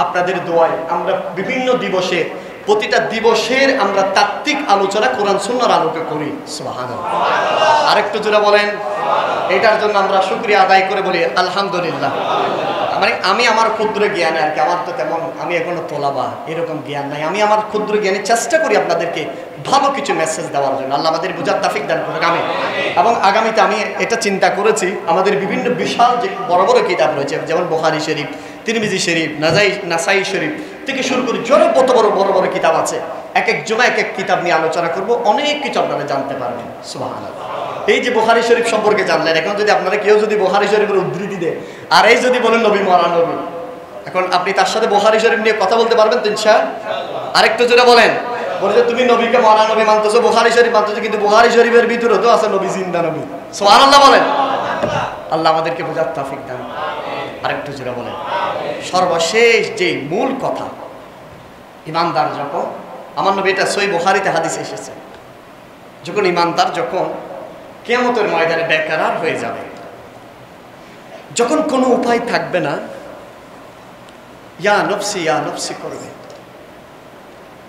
আপনাদের দোয়ায় আমরা বিভিন্ন দিবসে, প্রতিটা দিবসের আমরা তাত্ত্বিক আলোচনা কোরআন সুন্নাহর আলোকে করি। সুবহানাল্লাহ। আরেকটু জোরে বলেন। এটার জন্য আমরা শুকরিয়া আদায় করে বলি আলহামদুলিল্লাহ। মানে আমি আমার ক্ষুদ্র জ্ঞানে আর কি, আমার তো তেমন আমি এখনো তোলাবা এরকম জ্ঞান নাই, আমি আমার ক্ষুদ্র জ্ঞানে চেষ্টা করি আপনাদেরকে ভালো কিছু মেসেজ দেওয়ার জন্য। আল্লাহ আমাদের বুঝার তাফিক দান করুন, আমিন। এবং আগামীতে আমি এটা চিন্তা করেছি, আমাদের বিভিন্ন বিশাল যে বড় বড় কিতাব রয়েছে, যেমন বুখারী শরীফ, তিরমিজি শরীফ, নাসাই শরীফ থেকে শুরু করে যত বড় বড় কিতাব আছে, এক এক জমা এক এক কিতাব নিয়ে আলোচনা করব, অনেক কিছু আপনারা জানতে পারবেন। সুবহানাল্লাহ। এই যে বুখারী শরীফ সম্পর্কে জানলেন, এখন যদি আপনারা কেউ যদি বুখারী শরীফের উদ্ধৃতি দেয় আর এই যদি বলেন নবী মরা নবী, এখন আপনি তার সাথে বুখারী শরীফ নিয়ে কথা বলতে পারবেন তো ইনশাআল্লাহ? আরেকটু জোরে বলেন। বলে যে তুমি নবীকে মরা নবী মানতেছো, বুখারী শরীফ মানতেছো, কিন্তু বুখারী শরীফের ভিতরে তো আছে নবী জিন্দা নবী। সুবহানাল্লাহ বলেন। আল্লাহ আমাদেরকে বোঝার তৌফিক দান। আরেকটু জোরে বলেন। সর্বশেষ যে মূল কথা, ইমানদার যখন, আমার নবী এটা সহিহ বুখারীতে হাদিসে এসেছে, যখন ইমানদার যখন কিয়ামতের ময়দানে বেকারার হয়ে যাবে, যখন কোনো উপায় থাকবে না, ইয়া নফসি করবে।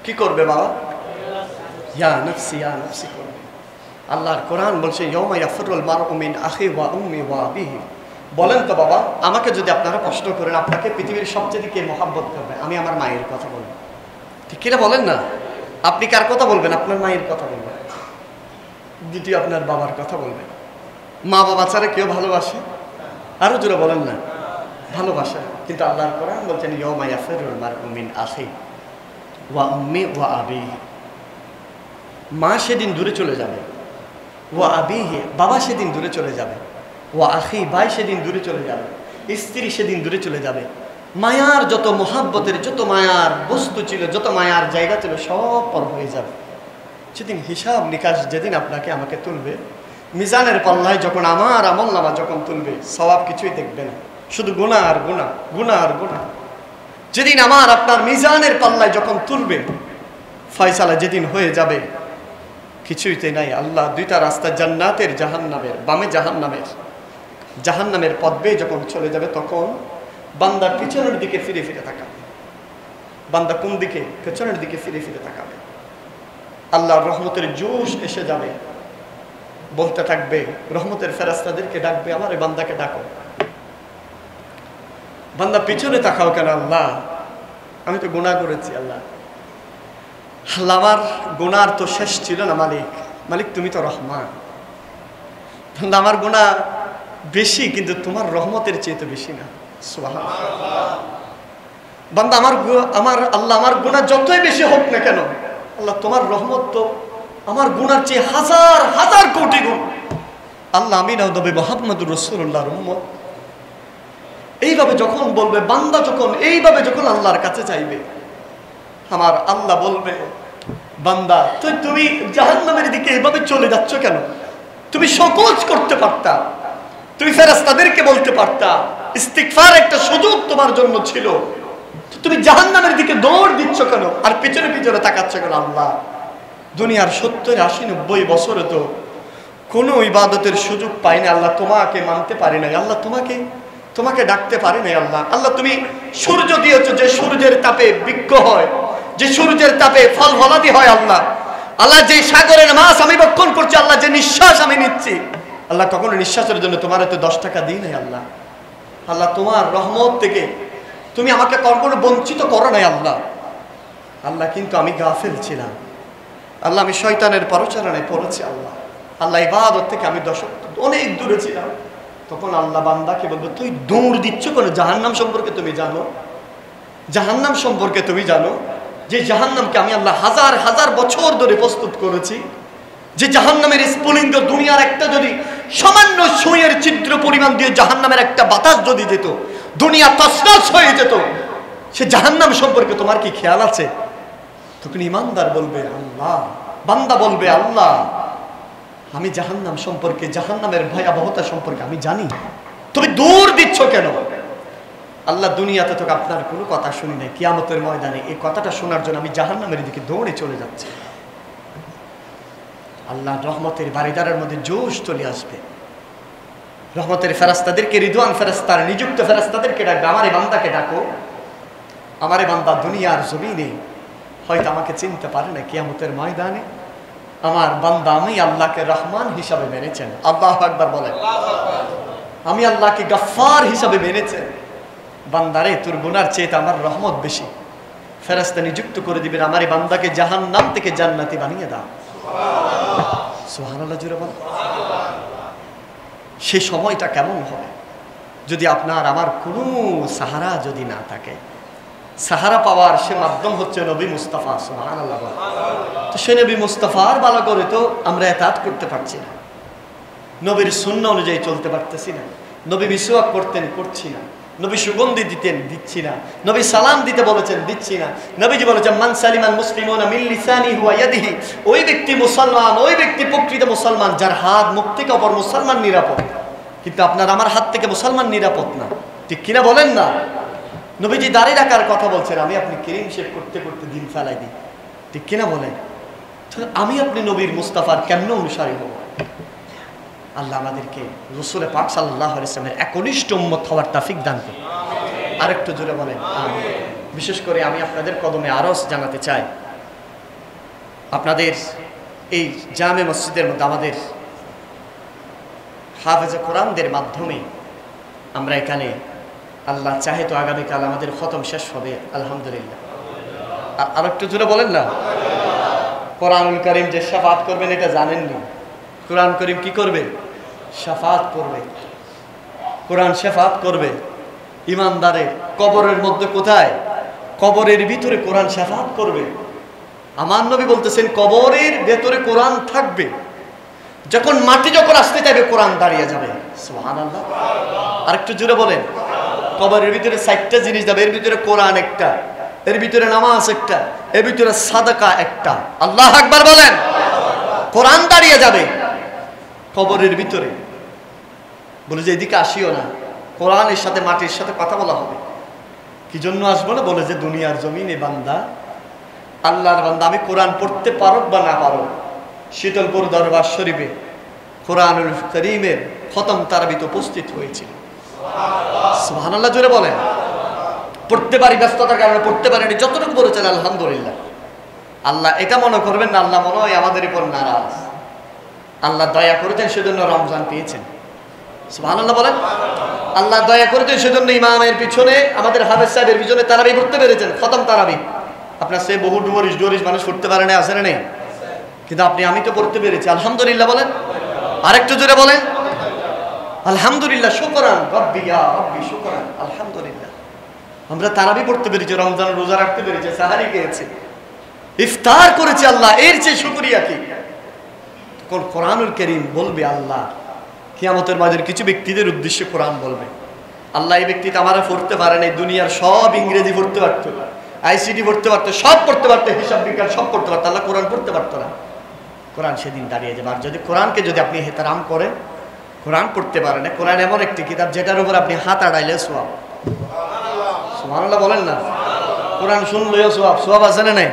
কি করবে বাবা? ইয়া নফসি করবে। আল্লাহর কোরআন বলছে ইয়াউমা ইয়াফিরুল মারউ মিন আখি ওয়া উম্মি ওয়া আবিহি। বলেন তো বাবা, আমাকে যদি আপনারা প্রশ্ন করেন আপনাকে পৃথিবীর সবচেয়ে কে মহব্বত করবে, আমি আমার মায়ের কথা বলবো। ঠিক কিনা বলেন না? আপনি কার কথা বলবেন? আপনার মায়ের কথা বলবেন। দ্বিতীয় আপনার বাবার কথা বলবেন। মা বাবা ছাড়া কেউ ভালোবাসে? আরো জোরে বলেন না, ভালোবাসা। কিন্তু আল্লাহর কোরআন বলছেন ইয়াউমা ইয়াফিরুল মারউ মিন আখি ওয়া উম্মি ওয়া আবিহি। মা সেদিন দূরে চলে যাবে, ওয়া আবিহি বাবা সেদিন দূরে চলে যাবে, ওয়া আখি ভাই সেদিন দূরে চলে যাবে, স্ত্রী সেদিন দূরে চলে যাবে। মায়ার যত মোহাব্বতের যত মায়ার বস্তু ছিল, যত মায়ার জায়গা ছিল, সব পর হয়ে যাবে। সেদিন হিসাব নিকাশ যেদিন আপনাকে আমাকে তুলবে, মিজানের পাল্লায় যখন আমার আমলনামা যখন তুলবে, সওয়াব কিছুই দেখবে না, শুধু গুনাহ আর গুনাহ, গুনাহ আর গুনাহ। যেদিন আমার আপনার মিজানের পাল্লায় যখন তুলবে, ফয়সালা যেদিন হয়ে যাবে, কিছুইতে নাই। আল্লাহ দুইটা রাস্তা, জান্নাতের জাহান্নামের, বামে জাহান্নামের, জাহান্নামের পথ বেয়ে যখন চলে যাবে, তখন বান্দা পিছনের দিকে ফিরে ফিরে তাকাবে। বান্দা কোন দিকে? পেছনের দিকে ফিরে ফিরে তাকাবে। আল্লাহর রহমতের জোশ এসে যাবে, বলতে থাকবে, রহমতের ফেরেশতাদেরকে ডাকবে, আমার এই বান্দাকে ডাকো। বান্দা পিছনে তাকাও কেন? আল্লাহ আমি তো গুনাহ করেছি। আল্লাহ আল্লাহ আমার গুনার তো শেষ ছিল না। মালিক, মালিক তুমি তো রহমান। বান্দা আমার গুনাহ বেশি, কিন্তু তোমার রহমতের চেয়ে তো বেশি না। সুবহানাল্লাহ। বান্দা আমার আল্লাহ আমার গুনাহ যতই বেশি হোক না কেন, আল্লাহ তোমার রহমত তো আমার গুনার চেয়ে হাজার হাজার কোটি গুণ। আল্লাহ আমি নবী মুহাম্মদুর রাসূলুল্লাহর উম্মত। এইভাবে যখন বলবে বান্দা, যখন এইভাবে যখন আল্লাহর কাছে চাইবে, আমার আল্লাহ বলবে, বান্দা তুমি জাহান্নামের দিকে এভাবে চলে যাচ্ছ কেন? তুমি সকোচ করতে পারতা, তুমি ফেরেশতাদেরকে বলতে পারতা, ইস্তিগফার একটা সুযোগ তোমার জন্য ছিল, তুমি জাহান্নামের দিকে দৌড় দিচ্ছ কেন? আর পিছনে পিছনে তাকাচ্ছ কেন? আল্লাহ দুনিয়ার 70-80-90 বছরে তো কোনো ইবাদতের সুযোগ পাইনি। আল্লাহ তোমাকে মানতে পারি নাই। আল্লাহ তোমাকে ডাকতে পারি নাই। আল্লাহ তুমি সূর্য দিয়েছ, যে সূর্যের তাপে বৃক্ষ হয়, যে সূর্যের তাপে ফল ফলাদি হয়। আল্লাহ যে সাগরের মাছ আমি ভক্ষণ করছি, আল্লাহ যে নিঃশ্বাস আমি নিচ্ছি, আল্লাহ কখনো নিঃশ্বাসের জন্য তোমার এত 10 টাকা দিই নাই। আল্লাহ তোমার রহমত থেকে তুমি আমাকে কখনো বঞ্চিত করো নাই। আল্লাহ কিন্তু আমি গাফেল ছিলাম। আল্লাহ আমি শয়তানের পরচারণায় পড়েছি। আল্লাহ ইবাদত থেকে আমি অনেক দূরে ছিলাম। তখন আল্লাহ বান্দাকে বলবো, তুই দৌড় দিচ্ছ কেন? জাহান্নাম সম্পর্কে তুমি জানো? জাহান্নাম সম্পর্কে তুমি জানো? যে জাহান্নামকে আমি আল্লাহ হাজার হাজার বছর ধরে প্রস্তুত করেছি, যে জাহান্নামের স্ফুলিঙ্গ দুনিয়ার একটা যদি সামান্য সুইয়ের ছিদ্র পরিমাণ দিয়ে জাহান্নামের একটা বাতাস যদি যেত, দুনিয়া তছনছ হয়ে যেত। সে জাহান্নাম সম্পর্কে তোমার কি খেয়াল আছে? তখন ইমানদার বলবে আল্লাহ, বান্দা বলবে আল্লাহ আমি জাহান্নাম সম্পর্কে, জাহান্নামের ভয়াবহতা সম্পর্কে আমি জানি, তুমি দূর দিচ্ছ কেন? আল্লাহ দুনিয়াতে তো আপনার কোনো কথা শুনি নাই, কিয়ামতের ময়দানে এই কথাটা শোনার জন্য আমি জাহান্নামের দিকে দৌড়ে চলে যাচ্ছি। আল্লাহ রহমতের বারিদারের মধ্যে জোশ চলে আসবে। রহমতের ফেরেশতাদেরকে, রিদওয়ান ফেরেশতার নিযুক্ত ফেরেশতাদেরকে ডাকবে, আমার এই বান্দাকে ডাকো। আমার এই বান্দা দুনিয়ার জমিনে হয়তো আমাকে চিনতে পারে না, কিয়ামতের ময়দানে আমার বান্দা আমি আল্লাহকে রহমান হিসাবে মেনেছেন। আল্লাহু আকবার বলেন। আমি আল্লাহকে গফফার হিসাবে মেনেছেন। বান্দারে তোর গুনার চেয়ে আমার রহমত বেশি। ফেরেশতা নিযুক্ত করে দিবেন, আমার এই বান্দাকে জাহান্নাম থেকে জান্নাতি বানিয়ে দাও। সুবহানাল্লাহ জুড়ে বলেন। সেই সময়টা কেমন হবে যদি আপনার আমার কোনো সাহারা যদি না থাকে? সাহারা পাওয়ার সে মাধ্যম হচ্ছে নবী মুস্তাফা। সুবহানাল্লাহ। তো সে নবী মুস্তাফার ভালো করে তো আমরা এতাত করতে পারছি না, নবীর সুন্নাহ অনুযায়ী চলতে পারতেছি না। নবী মিসওয়াক করতেন, করছি না। নবী সুগন্ধি দিতেন, দিচ্ছি না। নবী সালাম দিতে বলেছেন, দিচ্ছি না। নবীজি বলেছেন মান সালিমাল মুসলিমুনা মিন লিসানিহি ওয়া ইয়াদিহি, ওই ব্যক্তি মুসলমান, ওই ব্যক্তি প্রকৃত মুসলমান যার হাত মুখ থেকে অপর মুসলমান নিরাপদ। কিন্তু আপনার আমার হাত থেকে মুসলমান নিরাপদ না, ঠিক কিনা বলেন না? নবীজি দাড়ি রাখার কথা বলছেন, আমি আপনি ক্রিম শেভ করতে করতে দিন ফেলাই দিই, ঠিক কিনা বলেন? আমি আপনি নবীর মুস্তাফার কেমনে অনুসারী হব? আল্লাহ আমাদেরকে রাসূল পাক সাল্লাল্লাহু আলাইহি ওয়াসাল্লামের একনিষ্ঠ উম্মত হওয়ার তৌফিক দান করুন। আরেকটু জোরে বলেন আমিন। বিশেষ করে আমি আপনাদের কদমে আরজ জানাতে চাই, আপনাদের এই জামে মসজিদের মধ্যে আমাদের হাফেজে কোরআনদের মাধ্যমে আমরা এখানে আল্লাহ চাহে তো আগামীকাল আমাদের খতম শেষ হবে আলহামদুলিল্লাহ। আরেকটু জোরে বলেন না। কোরআনুল কারীম যে শাফাত করবেন এটা জানেননি। কোরআন কারীম কি করবে? শাফাত করবে, কোরআন শাফাত করবে ইমানদারের কবরের মধ্যে। কোথায়? কবরের ভিতরে কোরআন শাফাত করবে। আমার নবী বলতেছেন কবরের ভেতরে কোরআন থাকবে, যখন মাটি যখন আসতে চাইবে কোরআন দাঁড়িয়ে যাবে। সুবহানাল্লাহ। আরেকটু জোরে বলেন। কবরের ভিতরে 4টা জিনিস যাবে, এর ভিতরে কোরআন একটা, এর ভিতরে নামাজ একটা, এর ভিতরে সাদাকা একটা। আল্লাহু আকবার বলেন। কোরআন দাঁড়িয়ে যাবে কবরের ভিতরে। বলে যে এদিকে আসিও না, কোরআনের সাথে মাটির সাথে কথা বলা হবে। কি জন্য আসবো না? বলে যে দুনিয়ার জমিনে বান্দা, আল্লাহর বান্দা, আমি কোরআন পড়তে পারো বা না পারো, শীতলপুর দরবার শরীফে কোরআনুল কারীমের খতম তারাবিতে উপস্থিত হয়েছিল। সুবহানাল্লাহ জোরে বলেন। পড়তে পারি, ব্যস্ততার কারণে পড়তে পারিনি, যতটুকু বলেছেন আলহামদুলিল্লাহ। আল্লাহ এটা মনে করবেন না আল্লাহ মনে হয় আমাদের উপর নারাজ। আল্লাহ দয়া করেছেন সেজন্য রমজান পেয়েছেন। সুবহানাল্লাহ বলেন। আল্লাহ দয়া করেছেন সেজন্য ইমামের পিছনে, আমাদের হাফেজ সাহেবের পিছনে তারাবি পড়তে পেরেছেন, খতম তারাবি। আপনার সে বহু ডুয়ারিশ মানুষ পড়তে পারে না, আছে না নেই? কিন্তু আমি তো পড়তে পেরেছি, আলহামদুলিল্লাহ বলেন। আরেকটু জোরে বলেন আলহামদুলিল্লাহ। শুকরান রব্বি ইয়া রব্বি শুকরান, আলহামদুলিল্লাহ। আমরা তারাবি পড়তে পেরেছি, রমজানের রোজা রাখতে পেরেছি, সাহারি খেয়েছি, ইফতার করেছি, আল্লাহ এর চেয়ে শুকরিয়া কি? তখন কোরআনুল কারীম বলবে আল্লাহ কিয়ামতের মাঝে কিছু ব্যক্তিদের উদ্দেশ্যে কোরআন বলবে, আল্লাহ এই ব্যক্তিটা আমরা পড়তে পারে নাই, দুনিয়ার সব ইংরেজি পড়তে পারতো, আইসিটি পড়তে পারতো, সব পড়তে পারতো, হিসাব বিজ্ঞান সব পড়তে পারতো, আল্লাহ কোরআন পড়তে পারতো না। কোরআন সেদিন দাঁড়িয়ে যাবে। আর যদি কোরআনকে যদি আপনি হেতারাম করেন, কোরআন পড়তে পারেন না, কোরআন এমন একটি কিতাব যেটার উপর আপনি হাত আড়াইলে সোয়াব। সুবহানাল্লাহ বলেন না। কোরআন শুনলেও সোয়াব, সোয়াব আছে না নাই?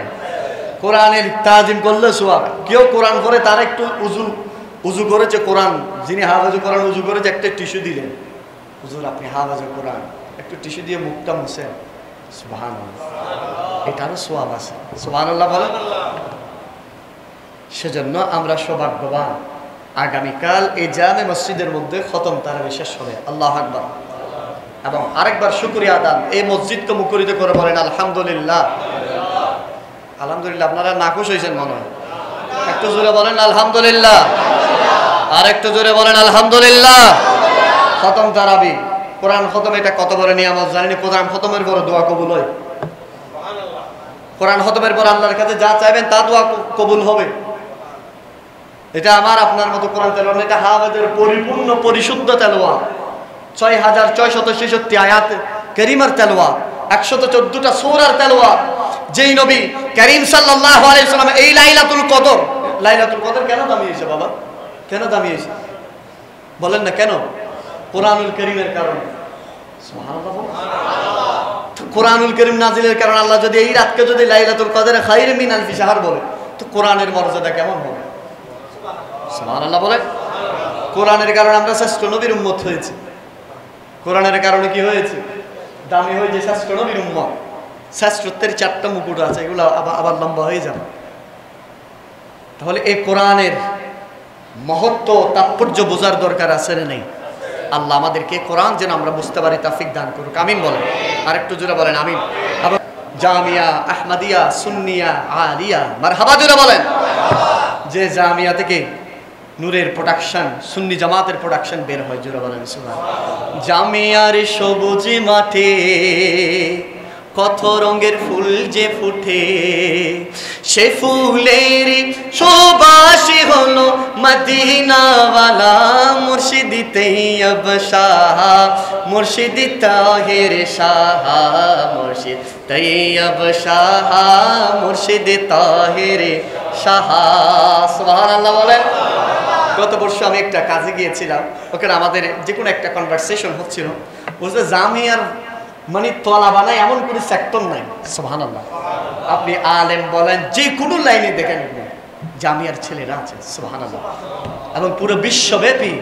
কোরআনের তাজিম করলে সোয়াব। কেউ কোরআন পড়ে তার একটু উজু করেছে, কোরআন যিনি হাফেজে কোরআন উজু করেছে, একটা টিস্যু দিলেন, হুজুর আপনি হাফেজে কোরআন, একটু টিস্যু দিয়ে মুখটা মুছেন, সুবহানাল্লাহ, এটারও সোয়াব আছে। সুবহানাল্লাহ বলেন। সেজন্য আমরা সৌভাগ্যবান, আগামীকাল এই জামে মসজিদের মধ্যে খতম তারাবি শেষ হবে। আল্লাহু আকবার। এবং আরেকবার শুকরিয়া আদান, এই মসজিদকে মুখরিত করে বলেন আলহামদুলিল্লাহ। আলহামদুলিল্লাহ। আপনারা নাখুশ হয়েছেন মনে হয়, একটু জোরে বলেন আলহামদুলিল্লাহ। আর একটু জোরে বলেন আলহামদুলিল্লাহ। খতম তারাবি, কোরআন খতম, এটা কত বড় নিয়ামত জানেন? কোরআন খতমের পর দোয়া কবুল হয়। কোরআন খতমের পর আল্লাহর কাছে যা চাইবেন তা দোয়া কবুল হবে। এটা আমার আপনার মতো কোরআন তেলাওয়াত না, এটা হাফেজের পরিপূর্ণ পরিশুদ্ধ তেলাওয়াত। 6666 আয়াত কারীমার তেলাওয়াত, 114টা সূরার তেলাওয়াত। যেই নবী করিম সাল্লাল্লাহু আলাইহি ওয়াসাল্লাম এই লাইলাতুল কদর কেন দামিয়েছে বাবা? কেন দামিয়েছে বলেন না? কেন? কোরআনুল কারীমের কারণে। সুবহানাল্লাহ। কোরআনুল কারীম নাজিলের কারণে। আল্লাহ যদি এই রাতকে যদি লাইলাতুল কদরে খায়রুম মিন আলফি শাহর বলে, তো কোরআনের মর্যাদা কেমন হবে? সুবহানাল্লাহ বলেন। কোরআনের কারণে আমরা শ্রেষ্ঠ নবীর উম্মত হয়েছি। কোরআনের কারণে কি হয়েছে? দামি হয়েছে শ্রেষ্ঠ নবীর উম্মত। শ্রেষ্ঠত্বের 4টা মুকুট আছে, এগুলো আবার লম্বা হয়ে যাবে। তাহলে এই কোরআনের মহত্ব তাৎপর্য বোঝার দরকার আছে না নেই? আল্লাহ আমাদেরকে কোরআন যেন আমরা বুঝতে পারি তৌফিক দান করুক। আমিন বলেন। আরেকটু জোরে বলেন আমিন। জামিয়া আহমদিয়া সুন্নিয়া আলিয়া মারহাবা জোরে বলেন। যে জামিয়া থেকে নূরের প্রোডাকশন, সুন্নি জামাতের প্রোডাকশন বের হয়, জোরে বলেন সুবহানাল্লাহ। জামিয়ার সবুজ মাঠে কত রঙের ফুল যে ফুটে, সে ফুলের সুবাসী হলো মদিনাওয়ালা মুর্শিদ তৈয়ব শাহ, মুর্শিদ তাহের শাহ, মুর্শিদ তৈয়ব শাহ, মুর্শিদ তাহের শাহ। সুবহানাল্লাহ বলেন। গত বর্ষ আমি একটা কাজে গিয়েছিলাম, ওখানে আমাদের যে কোনো একটা কনভারসেশন হচ্ছিল, বুঝলে জামিয়ার মানে তলা বানায় এমন কোনো সেক্টর নাই। সুবহানাল্লাহ। আপনি আলেম বলেন, যে কোনো লাইনে দেখেন জামিয়ার ছেলেরা আছে। সুবহানাল্লাহ। এবং পুরো বিশ্বব্যাপী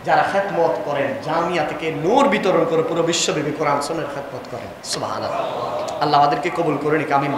যারা খেদমত করেন, জামিয়া থেকে নূর বিতরণ করে পুরো বিশ্বব্যাপী কোরআন সুন্নাহর খেদমত করেন। সুবহানাল্লাহ। আল্লাহ আমাদেরকে কবুল করে নিক। আমিন।